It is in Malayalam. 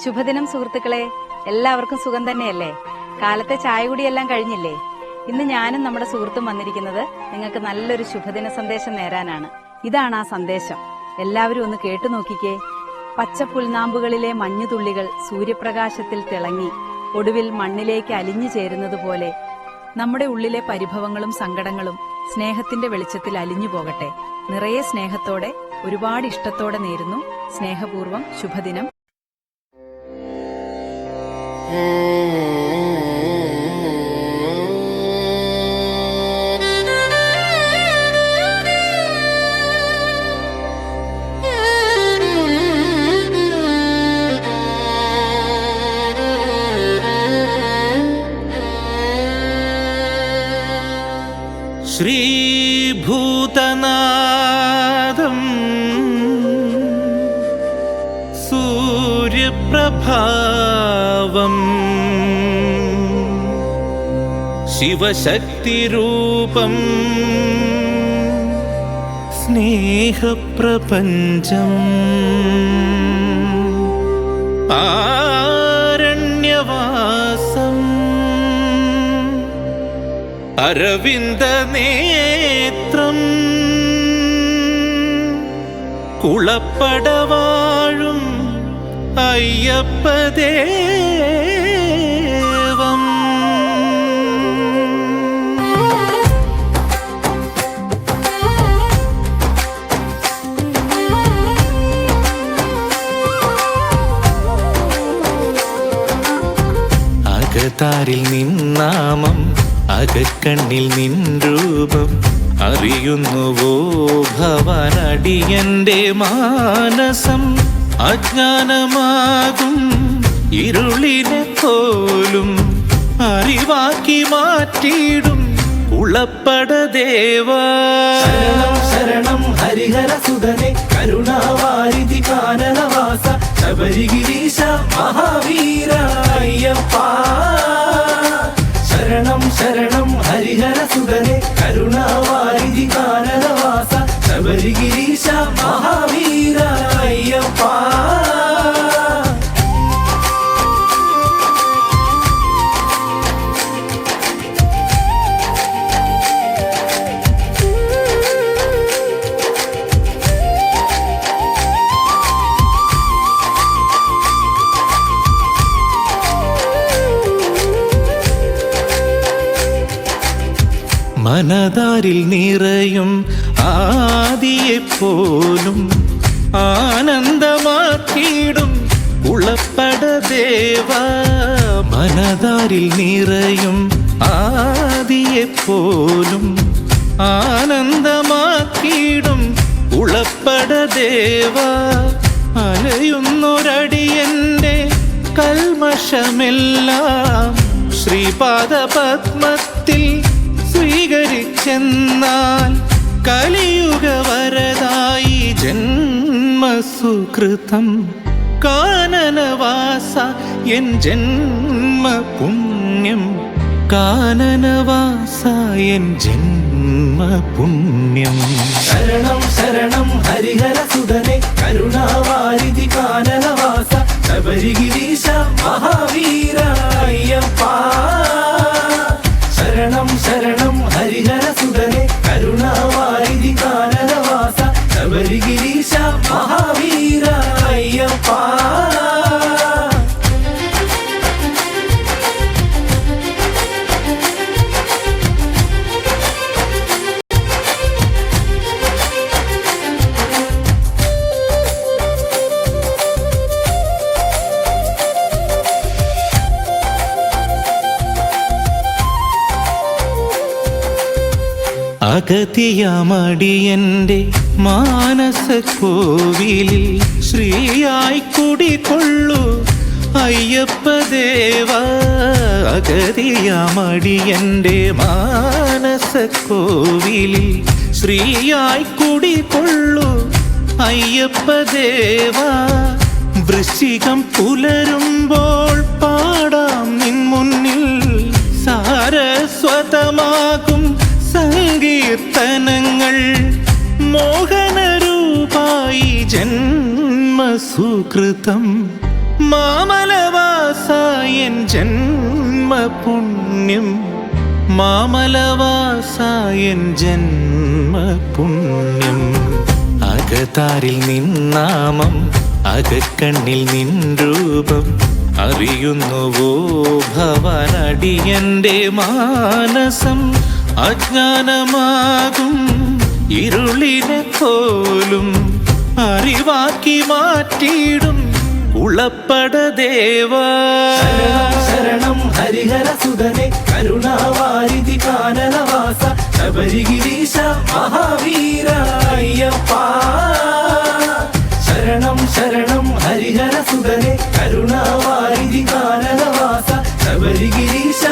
ശുഭദിനം സുഹൃത്തുക്കളെ, എല്ലാവർക്കും സുഖം തന്നെയല്ലേ? കാലത്തെ ചായ കുടിയെല്ലാം കഴിഞ്ഞില്ലേ? ഇന്ന് ഞാനും നമ്മുടെ സുഹൃത്തും വന്നിരിക്കുന്നത് നിങ്ങൾക്ക് നല്ലൊരു ശുഭദിന സന്ദേശം നേരാനാണ്. ഇതാണ് ആ സന്ദേശം. എല്ലാവരും ഒന്ന് കേട്ടു നോക്കിക്കേ. പച്ച പുൽനാമ്പുകളിലെ മഞ്ഞുതുള്ളികൾ സൂര്യപ്രകാശത്തിൽ തിളങ്ങി ഒടുവിൽ മണ്ണിലേക്ക് അലിഞ്ഞു ചേരുന്നത് പോലെ നമ്മുടെ ഉള്ളിലെ പരിഭവങ്ങളും സങ്കടങ്ങളും സ്നേഹത്തിന്റെ വെളിച്ചത്തിൽ അലിഞ്ഞു പോകട്ടെ. നിറയെ സ്നേഹത്തോടെ, ഒരുപാട് ഇഷ്ടത്തോടെ നേരുന്നു. സ്നേഹപൂർവ്വം ശുഭദിനം. ശ്രീഭൂതനാഥം സൂര്യപ്രഭാവം ശിവശക്തിരൂപം സ്നേഹപ്രപഞ്ചം ആരണ്യവാസം അരവിന്ദനേത്രം കുളപ്പടവാഴും അയ്യപ്പദേവം അകതാരിൽ നിന്നാമം അകക്കണ്ണിൽ നിൻ രൂപം അറിയുന്നുവോ ഭവാനടിയന്റെ മാനസം അജ്ഞാനമാകും ഇരുളിനെ പോലും അറിവാക്കി മാറ്റിയിടും ഉളപ്പടദേവാ. ശരണം ശരണം ഹരിഹര സുതനെ കരുണാവാരിധി കാനനവാസ ശബരിഗിരീശ മഹാവീര അയ്യപ്പ. ശരണം ശരണം ഹരിഹര സുതനെ കരുണാവാരിധി കാനനവാസ ശബരിഗിരീശ മഹാവീര അയ്യപ്പ. മനതാരിൽ നിറയും ആദിയെപ്പോലും ആനന്ദമാക്കിയിടും ഉളപ്പടദേവ. മനതാരിൽ നിറയും ആദിയെപ്പോലും ആനന്ദമാക്കിയിടും ഉളപ്പടദേവ. അലയുന്നൊരടിയന്റെ കൽമഷമെല്ലാം ശ്രീപാദപത്മത്തിൽ സ്വീകരിച്ചെന്നാൽ കലിയുഗ വരദായി ജന്മസുകൃതം കാനനവാസ എൻ ജന്മപുണ്യം. കാനനവാസ എൻ ജന്മപുണ്യം. ശരണം ശരണം ഹരിഹര സുതനെ കരുണാവാരിധി കാനനവാസ ശബരിഗിരീശ മഹാവീര അയ്യപ്പ. ശരണം ശരണം ഹരിഹര സുതനെ കരുണാവാരിധി കാനനവാസ ശബരിഗിരീശ മഹാവീര അയ്യപ്പ. അഗതിയമടിയന്റെ മാനസക്കോവിലിൽ ശ്രീയായി കുടികൊള്ളു അയ്യപ്പദേവ. അഗതിയമടിയന്റെ മാനസക്കോവിലിൽ ശ്രീയായി കുടികൊള്ളു അയ്യപ്പദേവ. വൃശ്ചികം പുലരുമ്പോൾ പാടാം നിൻ മുന്നിൽ സാരസ്വതമാകും സങ്കീർത്തനങ്ങൾ. മോഹനരൂപായി ജന്മസുകൃതം മാമ എൻ ജന്മപുണ്യം മാമലവാസ എൻ ജന്മപുണ്യം അകതാരിൽ നിന്നാമം അകക്കണ്ണിൽ നിൻ രൂപം അറിയുന്നുവോ ഭവനടിയന്റെ മാനസം അജ്ഞാനമാകും ഇരുളിനെ പോലും അറിവാക്കി മാറ്റിയിടും ഉളപ്പട ദേവാ. ശരണം ഹരിഹര സുതനെ കരുണാവാരിധി കാനനവാസ ശബരിഗിരീശ മഹാവീര അയ്യപ്പ. ശരണം ശരണം ഹരിഹര സുതനെ കരുണാവാരിധി കാനനവാസ ശബരിഗിരീശ